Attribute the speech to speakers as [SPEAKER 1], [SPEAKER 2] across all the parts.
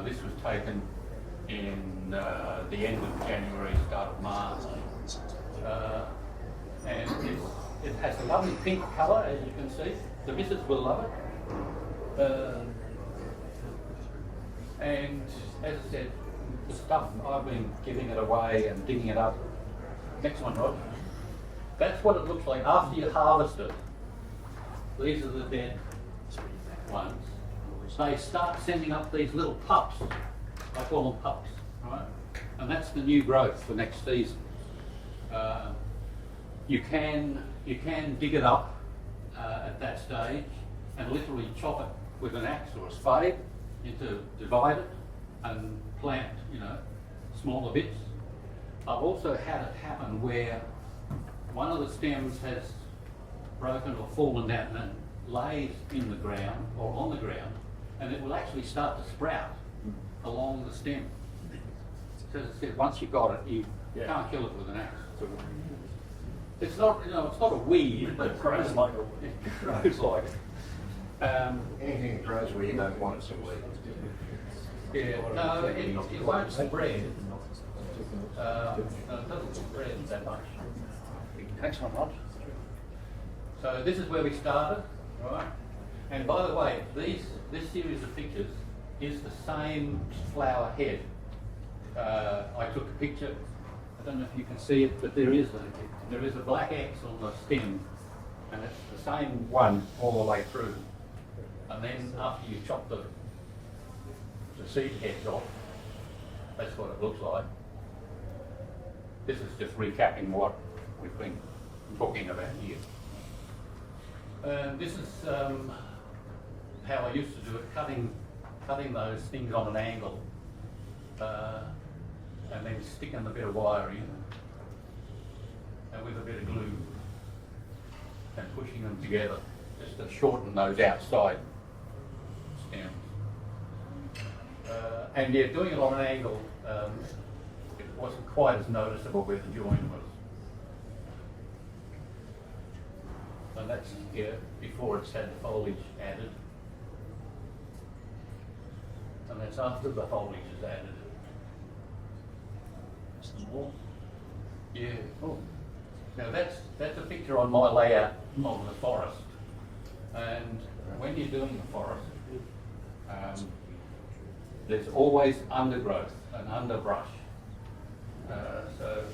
[SPEAKER 1] This was taken in the end of January, start of March. And it has a lovely pink colour, as you can see. The missus will love it. And as I said, the stuff, I've been giving it away and digging it up. Next one, Rod. That's what it looks like after you harvest it. These are the dead ones. They start sending up these little pups. I call them pups, right? And that's the new growth for next season. You can dig it up at that stage and literally chop it with an axe or a spade into divide it and plant, smaller bits. I've also had it happen where one of the stems has broken or fallen down and lays in the ground or on the ground, and it will actually start to sprout along the stem. So as I said, once you've got it, you can't kill it with an axe. It's not, it's not a weed, but
[SPEAKER 2] it grows like a weed.
[SPEAKER 1] It grows like it.
[SPEAKER 3] Anything that grows where you don't want it to weed.
[SPEAKER 1] Yeah, no, it won't spread. No, it doesn't spread that much. Thanks, Rod. So this is where we started, right? And by the way, this series of pictures is the same flower head. I took a picture. I don't know if you can see it, but there is a black X on the stem, and it's the same one all the way through. And then after you chop the seed heads off, that's what it looks like. This is just recapping what we've been talking about here. This is how I used to do it, cutting those things on an angle, and then sticking a bit of wire in, and with a bit of glue, and pushing them together, just to shorten those outside stems. And yeah, doing it on an angle, it wasn't quite as noticeable where the join was. And that's before it's had the foliage added. And that's after the foliage is added. Yeah. Oh. Now that's a picture on my layout of the forest. And when you're doing the forest, there's always undergrowth and underbrush. So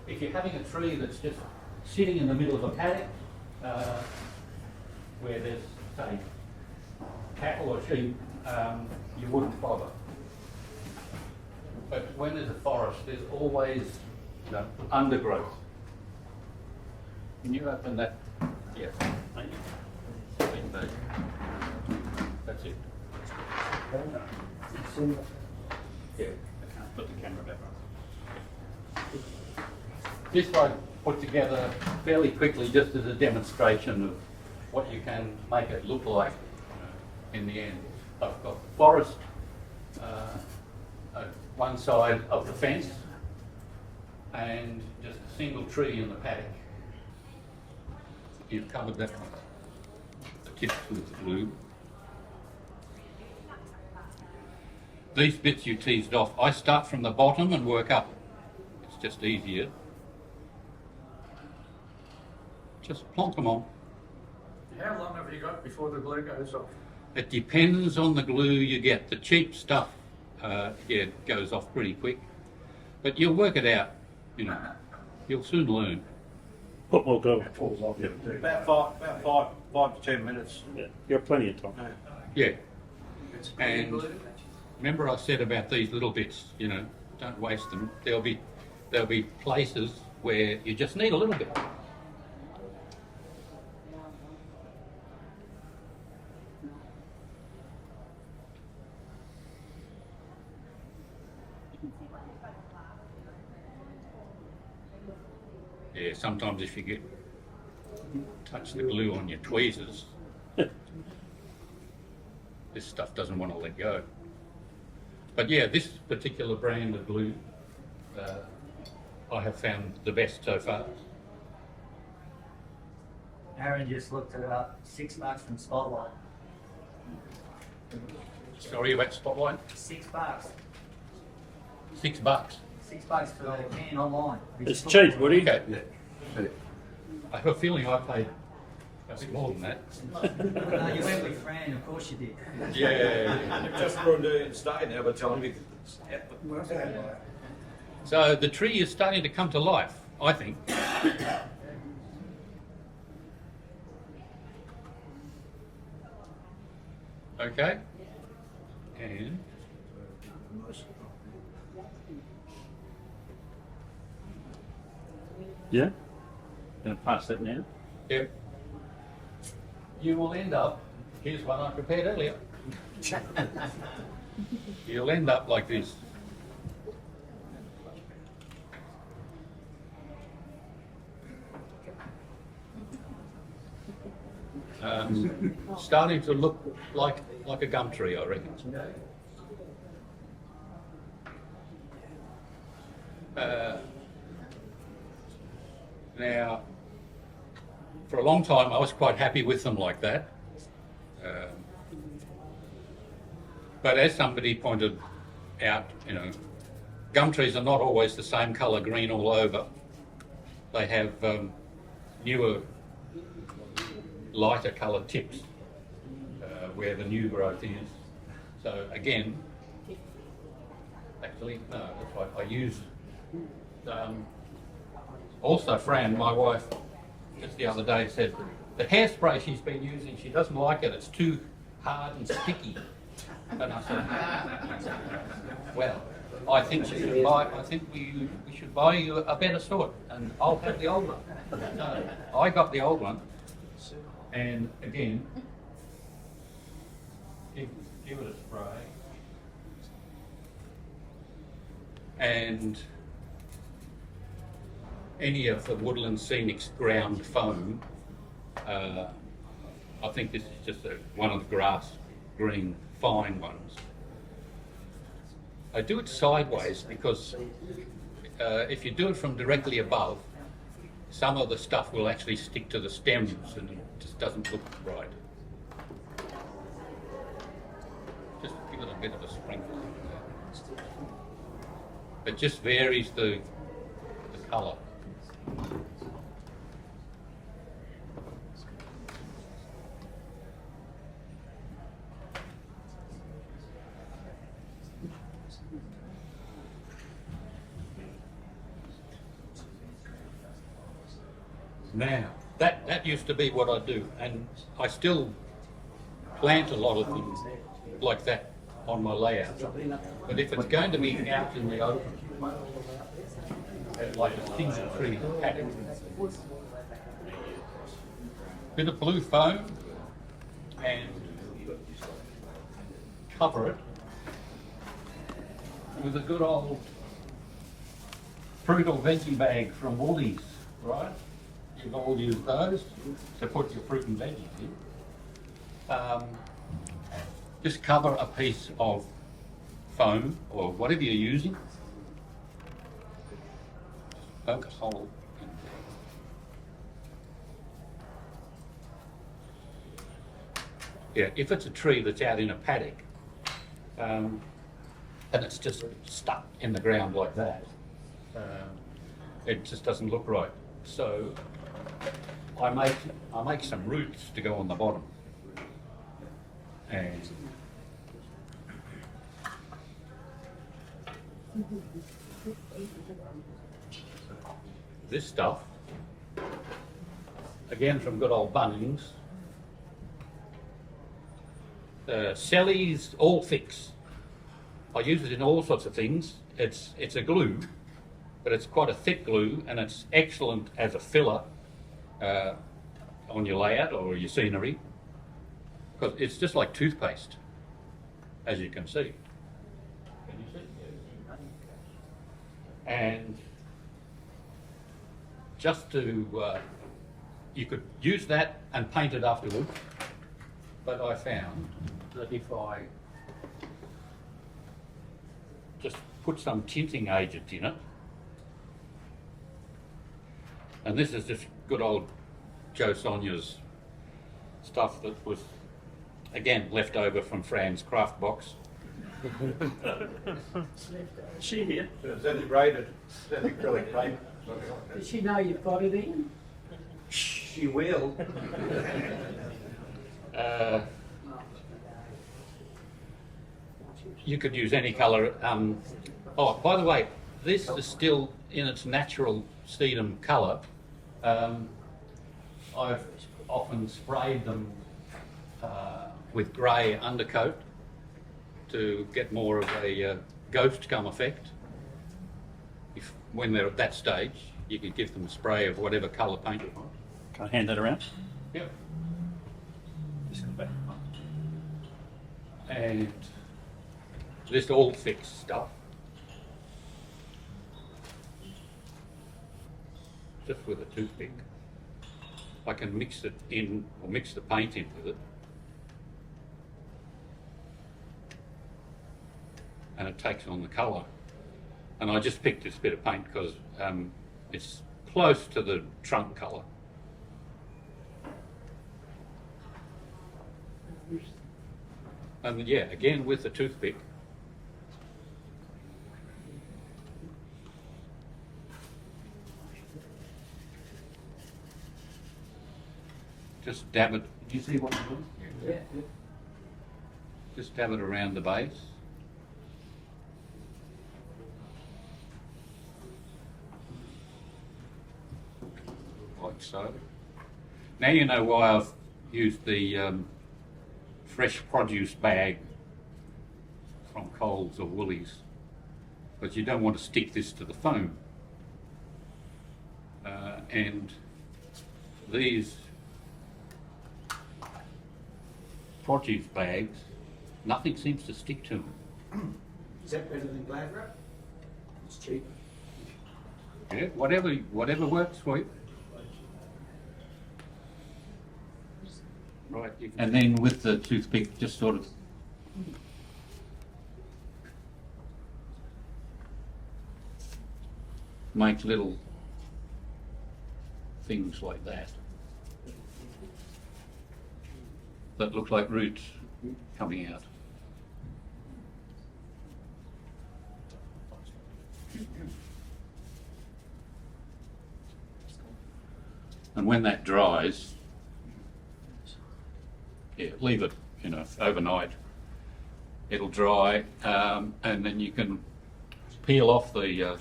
[SPEAKER 1] if you're having a tree that's just sitting in the middle of a paddock, where there's, say, cattle or sheep, you wouldn't bother. But when there's a forest, there's always undergrowth. Can you open that? Yeah. Thank you. That's it. Yeah, I can't put the camera back on. This I put together fairly quickly just as a demonstration of what you can make it look like in the end. I've got the forest at one side of the fence and just a single tree in the paddock. You've covered that one, the tips with glue. These bits you teased off, I start from the bottom and work up. It's just easier. Just plonk them on.
[SPEAKER 2] How long have you got before the glue goes off?
[SPEAKER 1] It depends on the glue you get. The cheap stuff, it goes off pretty quick. But you'll work it out, You'll soon learn.
[SPEAKER 4] Put more glue.
[SPEAKER 2] Falls off.
[SPEAKER 4] Yeah.
[SPEAKER 3] About 5 to 10 minutes.
[SPEAKER 4] Yeah, you have plenty of time.
[SPEAKER 1] Yeah. And remember I said about these little bits, don't waste them. There'll be places where you just need a little bit. Yeah, sometimes if you touch the glue on your tweezers, this stuff doesn't want to let go. But yeah, this particular brand of glue, I have found the best so far.
[SPEAKER 5] Aaron just looked it up, $6 from Spotlight.
[SPEAKER 1] Sorry about Spotlight.
[SPEAKER 5] $6.
[SPEAKER 1] $6.
[SPEAKER 5] $6 for the can online.
[SPEAKER 4] It's cheap, Woody.
[SPEAKER 1] Okay.
[SPEAKER 3] Yeah.
[SPEAKER 1] I have a feeling I paid a bit more than that.
[SPEAKER 5] No, you went with Fran, of course you did.
[SPEAKER 1] Yeah.
[SPEAKER 6] You've just ruined Ian's day now by telling me
[SPEAKER 1] So the tree is starting to come to life, I think. Okay. And
[SPEAKER 4] Yeah. Gonna pass that now.
[SPEAKER 1] yeah, you will end up, here's one I prepared earlier. You'll end up like this. Starting to look like a gum tree, I reckon. Now, for a long time, I was quite happy with them like that. But as somebody pointed out, gum trees are not always the same colour green all over. They have newer, lighter coloured tips where the new growth is. So again, actually, no, that's right. I use also Fran, my wife, just the other day said the hairspray she's been using, she doesn't like it. It's too hard and sticky. And I said, well, I think we should buy you a better sort, and I'll have the old one. So I got the old one, and again, give it a spray, and any of the Woodland Scenics ground foam. I think this is just one of the grass green fine ones. I do it sideways because if you do it from directly above, some of the stuff will actually stick to the stems and it just doesn't look right. Just give it a bit of a sprinkle. It just varies the colour. Now, that used to be what I do, and I still plant a lot of things like that on my layout. But if it's going to be out in the open, like a single tree paddock, bit of blue foam and cover it with a good old fruit or veggie bag from Woolies, right? You've all used those to put your fruit and veggies in. Just cover a piece of foam or whatever you're using. Poke a hole in there. Yeah, if it's a tree that's out in a paddock, and it's just stuck in the ground like that, it just doesn't look right. So I make some roots to go on the bottom, and this stuff, again from good old Bunnings, Sally's All Fix. I use it in all sorts of things. It's a glue, but it's quite a thick glue, and it's excellent as a filler on your layout or your scenery, because it's just like toothpaste, as you can see. Can you see? And just to, you could use that and paint it afterwards, but I found that if I just put some tinting agent in it, and this is just good old Joe Sonia's stuff that was
[SPEAKER 4] again, left over from Fran's craft box. She here?
[SPEAKER 3] Is that rated? Is that acrylic paint?
[SPEAKER 7] Does she know you've got it in?
[SPEAKER 3] She will.
[SPEAKER 4] You could use any colour. Oh, by the way, this is still in its natural sedum colour. I've often sprayed them with grey undercoat to get more of a ghost gum effect. When they're at that stage, you can give them a spray of whatever colour paint you want.
[SPEAKER 8] Can I hand that around?
[SPEAKER 4] Yep.
[SPEAKER 8] Just go back.
[SPEAKER 4] And this all fixed stuff. Just with a toothpick. I can mix it in, or mix the paint in with it. And it takes on the colour. And I just picked this bit of paint because it's close to the trunk colour. And yeah, again with the toothpick. Just dab it. Do you see what I'm doing?
[SPEAKER 7] Yeah.
[SPEAKER 4] Just dab it around the base. Like so. Now you know why I've used the fresh produce bag from Coles or Woolies, but you don't want to stick this to the foam. And these produce bags, nothing seems to stick to them.
[SPEAKER 3] Is that better than glad wrap? It's cheap.
[SPEAKER 4] Yeah, whatever works for you. Right, and then with the toothpick, just sort of make little things like that that look like roots coming out. And when that dries, yeah, leave it, overnight. It'll dry, and then you can peel off the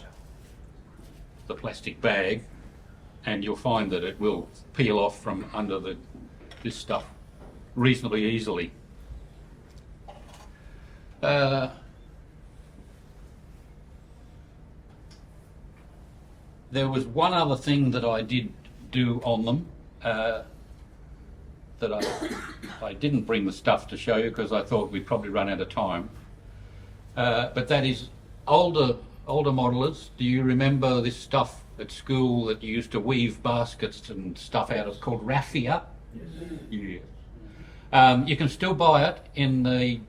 [SPEAKER 4] plastic bag, and you'll find that it will peel off from under this stuff reasonably easily. There was one other thing that I did do on them. That I didn't bring the stuff to show you because I thought we'd probably run out of time. But that is older modelers. Do you remember this stuff at school that you used to weave baskets and stuff out of, called raffia? Yes. Yeah. You can still buy it in the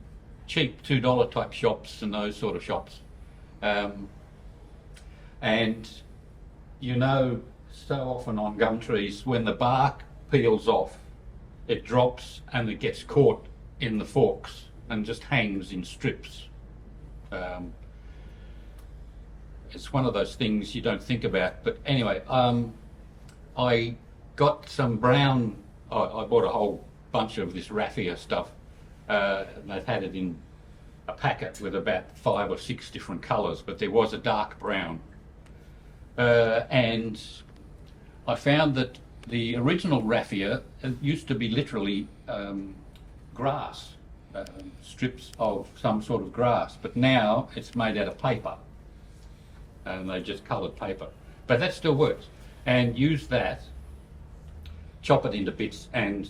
[SPEAKER 4] cheap $2 type shops and those sort of shops. And so often on gum trees, when the bark peels off, it drops and it gets caught in the forks and just hangs in strips. It's one of those things you don't think about. But anyway, I got some brown, I bought a whole bunch of this raffia stuff. And they've had it in a packet with about 5 or 6 different colours, but there was a dark brown. And I found that the original raffia used to be literally grass, strips of some sort of grass, but now it's made out of paper, and they just coloured paper. But that still works. And use that, chop it into bits and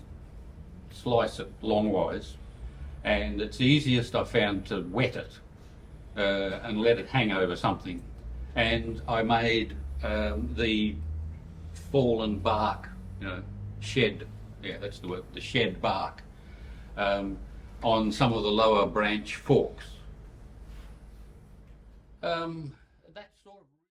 [SPEAKER 4] slice it longwise, and it's the easiest I've found to wet it and let it hang over something. And I made the fallen bark, shed, yeah, that's the word, the shed bark, on some of the lower branch forks.